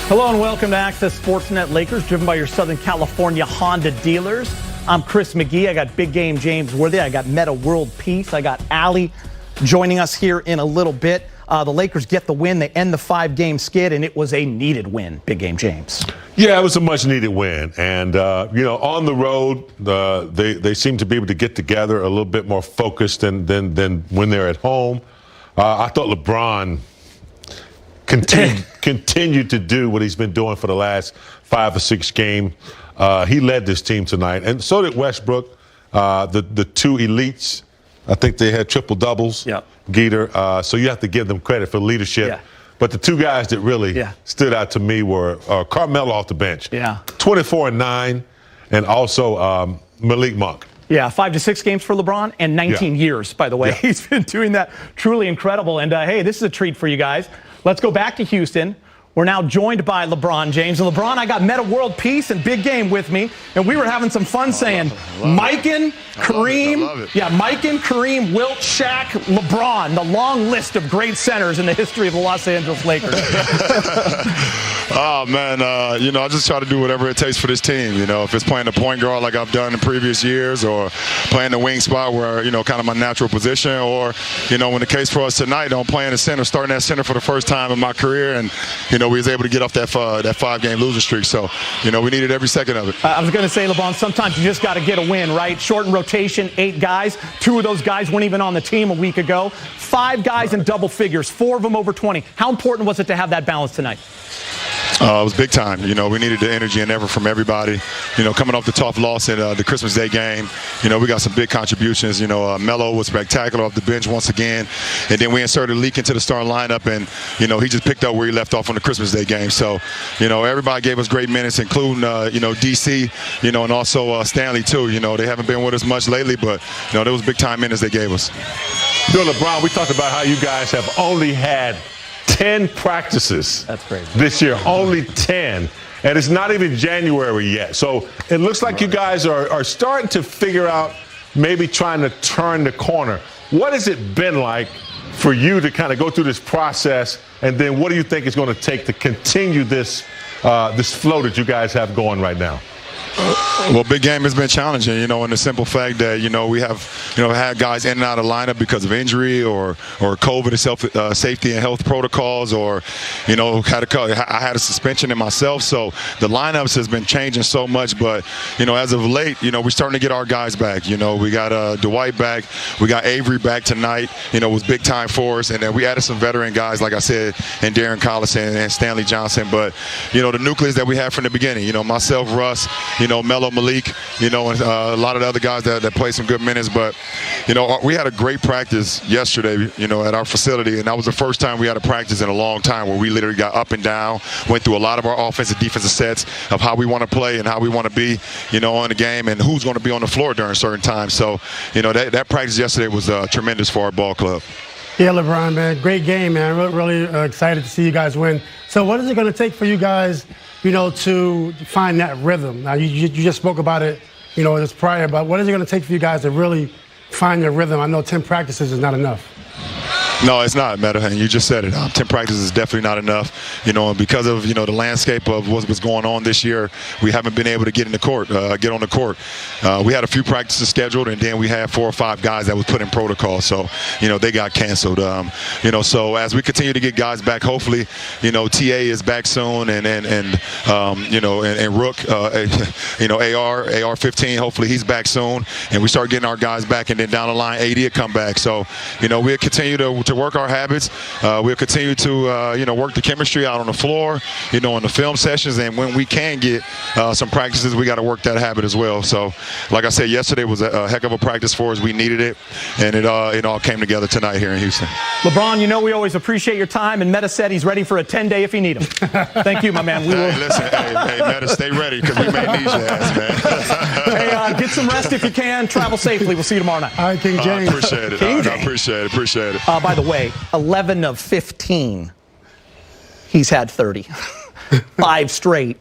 Hello and welcome to Access Sportsnet Lakers, driven by your Southern California Honda dealers. I'm Chris McGee. I got Big Game James Worthy. I got Meta World Peace. I got Allie joining us here in a little bit. The Lakers get the win. They end the 5-game skid, and it was a needed win, Big Game James. Yeah, it was a much-needed win. And, on the road, they seem to be able to get together a little bit more focused than when they're at home. I thought LeBron continued to do what he's been doing for the last 5 or 6 games. He led this team tonight, and so did Westbrook. The two elites, I think they had triple-doubles. Yep. Geeter. So you have to give them credit for leadership. Yeah. But the two guys that really stood out to me were Carmelo off the bench. Yeah. 24 and 9, and also Malik Monk. Yeah, 5 to 6 games for LeBron and 19 years, by the way. Yeah. He's been doing that. Truly incredible. And, hey, this is a treat for you guys. Let's go back to Houston. We're now joined by LeBron James. And LeBron, I got Meta World Peace and Big Game with me. And we were having some fun saying Mike and Kareem. Yeah, Mike and Kareem, Wilt, Shaq, LeBron. The long list of great centers in the history of the Los Angeles Lakers. Oh, man, I just try to do whatever it takes for this team. If it's playing the point guard like I've done in previous years, or playing the wing spot where, kind of my natural position, or, when the case for us tonight, I'm playing the center, starting at center for the first time in my career. And, we was able to get off that 5-game losing streak. So, we needed every second of it. I was going to say, LeBron, sometimes you just got to get a win, right? Shortened rotation, 8 guys. 2 of those guys weren't even on the team a week ago. 5 guys in double figures, 4 of them over 20. How important was it to have that balance tonight? It was big time. We needed the energy and effort from everybody. Coming off the tough loss in the Christmas Day game, we got some big contributions. Melo was spectacular off the bench once again. And then we inserted Leak into the starting lineup, and, he just picked up where he left off on the Christmas Day game. So, everybody gave us great minutes, including, DC, and also Stanley, too. They haven't been with us much lately, but, there was big-time minutes they gave us. LeBron, we talked about how you guys have only had 10 practices. That's crazy. This year, only 10. And it's not even January yet. So it looks like you guys are starting to figure out, maybe trying to turn the corner. What has it been like for you to kind of go through this process? And then what do you think it's going to take to continue this flow that you guys have going right now? Well, Big Game has been challenging, in the simple fact that, we have, had guys in and out of lineup because of injury or COVID and safety and health protocols, or, I had a suspension in myself. So the lineups has been changing so much. But, as of late, we're starting to get our guys back. We got Dwight back. We got Avery back tonight. It was big time for us. And then we added some veteran guys, like I said, and Darren Collison and Stanley Johnson. But, the nucleus that we had from the beginning, myself, Russ, Melo, Malik, and a lot of the other guys that played some good minutes. But, we had a great practice yesterday, at our facility. And that was the first time we had a practice in a long time where we literally got up and down, went through a lot of our offensive, defensive sets of how we want to play and how we want to be, on the game, and who's going to be on the floor during certain times. So, that practice yesterday was tremendous for our ball club. Yeah, LeBron, man, great game, man. Really excited to see you guys win. So what is it going to take for you guys, to find that rhythm? Now, you just spoke about it, this prior, but what is it going to take for you guys to really find your rhythm? I know 10 practices is not enough. No, it's not, Meta, and you just said it. 10 practices is definitely not enough, and because of, the landscape of what's going on this year, we haven't been able to get on the court. We had a few practices scheduled, and then we had 4 or 5 guys that was put in protocol, so, they got canceled. So as we continue to get guys back, hopefully, TA is back soon, and Rook, AR-15, hopefully he's back soon, and we start getting our guys back, and then down the line, AD will come back. So, we'll continue to work our habits. We'll continue to, work the chemistry out on the floor, in the film sessions. And when we can get some practices, we got to work that habit as well. So, like I said, yesterday was a heck of a practice for us. We needed it, and it all came together tonight here in Houston. LeBron, we always appreciate your time, and Meta said he's ready for a 10-day if you need him. Thank you, my man. Hey, Meta, stay ready, because we may need your ass, man. Hey, get some rest if you can. Travel safely. We'll see you tomorrow night. All right, King James. I appreciate it. I appreciate it. By the way, 11 of 15, he's had 30. 5 straight.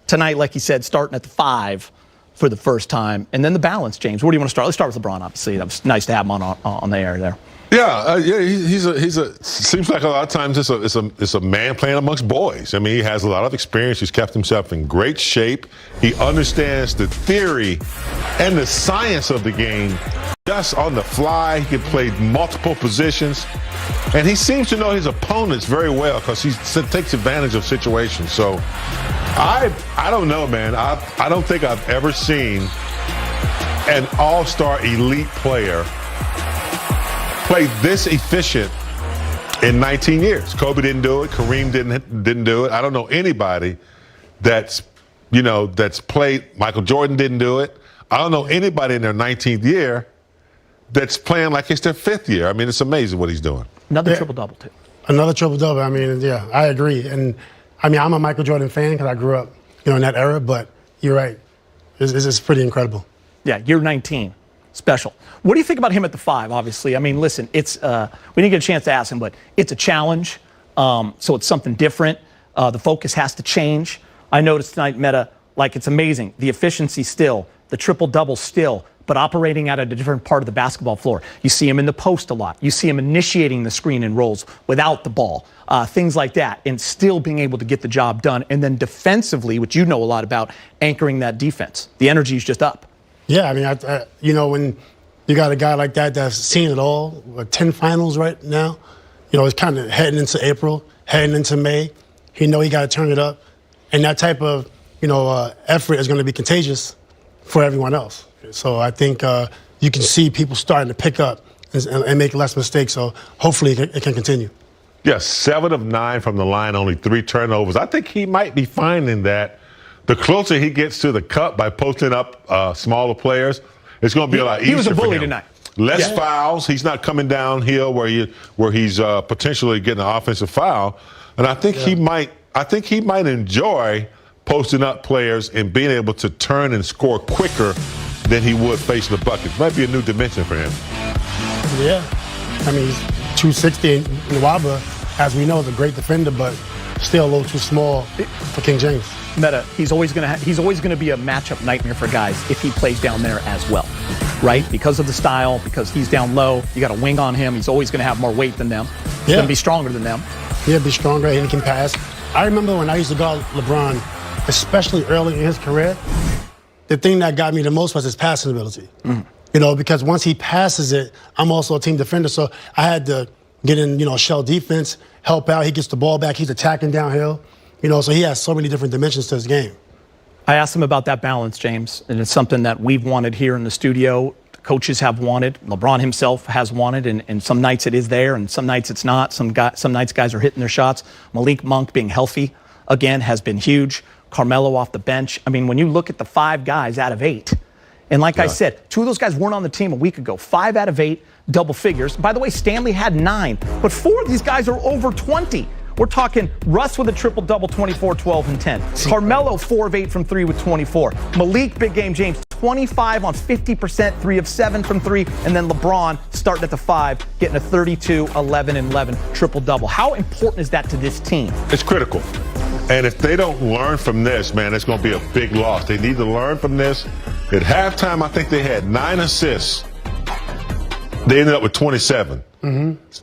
Tonight, like he said, starting at the 5 for the first time. And then the balance, James. Where do you want to start? Let's start with LeBron, obviously. That was nice to have him on the air there. Yeah, he's a. Seems like a lot of times it's a man playing amongst boys. I mean, he has a lot of experience. He's kept himself in great shape. He understands the theory and the science of the game just on the fly. He can play multiple positions, and he seems to know his opponents very well because he takes advantage of situations. So, I don't know, man. I don't think I've ever seen an all-star elite player play this efficient in 19 years. Kobe didn't do it. Kareem didn't do it. I don't know anybody that's played. Michael Jordan didn't do it. I don't know anybody in their 19th year that's playing like it's their 5th year. I mean, it's amazing what he's doing. Another triple-double, too. Another triple-double. I mean, yeah, I agree. And, I mean, I'm a Michael Jordan fan because I grew up, in that era. But you're right. It's pretty incredible. Yeah, year 19. Special. What do you think about him at the 5, obviously? I mean, listen, it's we didn't get a chance to ask him, but it's a challenge, so it's something different. The focus has to change. I noticed tonight, Meta, like it's amazing. The efficiency still, the triple-double still, but operating at a different part of the basketball floor. You see him in the post a lot. You see him initiating the screen and rolls without the ball, things like that, and still being able to get the job done. And then defensively, which you know a lot about, anchoring that defense. The energy is just up. Yeah, I mean, when you got a guy like that that's seen it all, 10 finals right now, it's kind of heading into April, heading into May. He got to turn it up. And that type of, effort is going to be contagious for everyone else. So I think you can see people starting to pick up and make less mistakes. So hopefully it can continue. Yes, 7 of 9 from the line, only 3 turnovers. I think he might be finding that the closer he gets to the cup by posting up smaller players, it's going to be a lot easier. He was a bully for him. tonight. Less fouls. He's not coming downhill where he's potentially getting an offensive foul. And I think he might. I think he might enjoy posting up players and being able to turn and score quicker than he would facing the bucket. Might be a new dimension for him. Yeah, I mean, he's 260 and Nwaba, as we know, is a great defender, but still a little too small for King James. Meta, he's always going to be a matchup nightmare for guys if he plays down there as well, right? Because of the style, because he's down low, you got a wing on him. He's always going to have more weight than them. He's going to be stronger than them. Yeah, be stronger and he can pass. I remember when I used to guard LeBron, especially early in his career, the thing that got me the most was his passing ability. Because once he passes it, I'm also a team defender, so I had to get in, shell defense, help out. He gets the ball back. He's attacking downhill. So he has so many different dimensions to his game. I asked him about that balance, James, and it's something that we've wanted here in the studio. The coaches have wanted. LeBron himself has wanted, and some nights it is there, and some nights it's not. Some nights guys are hitting their shots. Malik Monk being healthy, again, has been huge. Carmelo off the bench. I mean, when you look at the 5 guys out of 8, and like I said, 2 of those guys weren't on the team a week ago. 5 out of 8, double figures. By the way, Stanley had 9, but 4 of these guys are over 20. We're talking Russ with a triple-double, 24, 12, and 10. Carmelo, 4 of 8 from 3 with 24. Malik, big game James, 25 on 50%, 3 of 7 from 3. And then LeBron starting at the 5, getting a 32, 11, and 11 triple-double. How important is that to this team? It's critical. And if they don't learn from this, man, it's going to be a big loss. They need to learn from this. At halftime, I think they had 9 assists. They ended up with 27.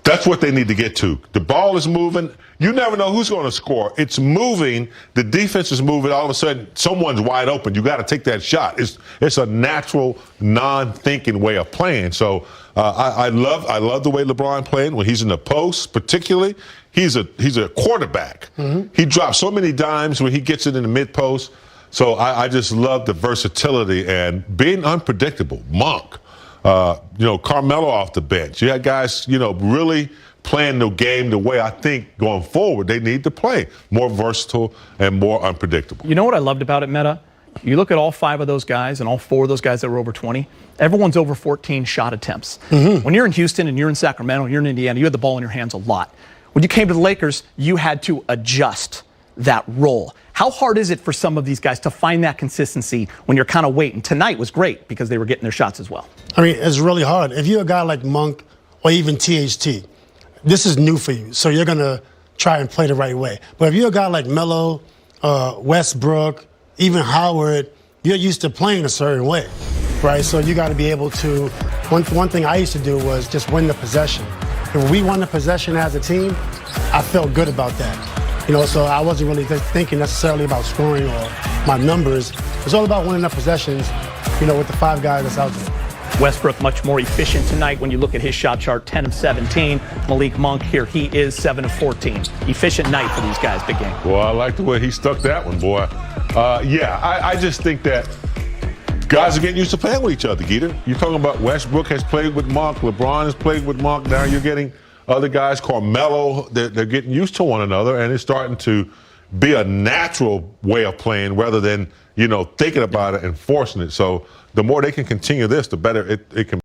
That's what they need to get to. The ball is moving. You never know who's going to score. It's moving. The defense is moving. All of a sudden, someone's wide open. You got to take that shot. It's a natural, non-thinking way of playing. So I love the way LeBron played when he's in the post, particularly. He's a quarterback. He drops so many dimes when he gets it in the mid post. So I just love the versatility and being unpredictable. Monk. Carmelo off the bench. You had guys, really playing the game the way I think going forward they need to play. More versatile and more unpredictable. You know what I loved about it, Meta? You look at all 5 of those guys and all 4 of those guys that were over 20, everyone's over 14 shot attempts. When you're in Houston and you're in Sacramento, you're in Indiana, you had the ball in your hands a lot. When you came to the Lakers, you had to adjust that role. How hard is it for some of these guys to find that consistency when you're kind of waiting? Tonight was great because they were getting their shots as well. I mean, it's really hard. If you're a guy like Monk or even THT, this is new for you, so you're going to try and play the right way. But if you're a guy like Melo, Westbrook, even Howard, you're used to playing a certain way, right? So you got to be able to one thing I used to do was just win the possession. And when we won the possession as a team, I felt good about that. So I wasn't really thinking necessarily about scoring or my numbers. It's all about winning the possessions, with the 5 guys that's out there. Westbrook much more efficient tonight when you look at his shot chart, 10 of 17. Malik Monk here, he is 7 of 14. Efficient night for these guys, big game. Well, I like the way he stuck that one, boy. I just think that guys are getting used to playing with each other, Geeter. You're talking about Westbrook has played with Monk, LeBron has played with Monk. Now you're getting other guys, Carmelo, they're getting used to one another, and it's starting to be a natural way of playing rather than, thinking about it and forcing it. So the more they can continue this, the better it can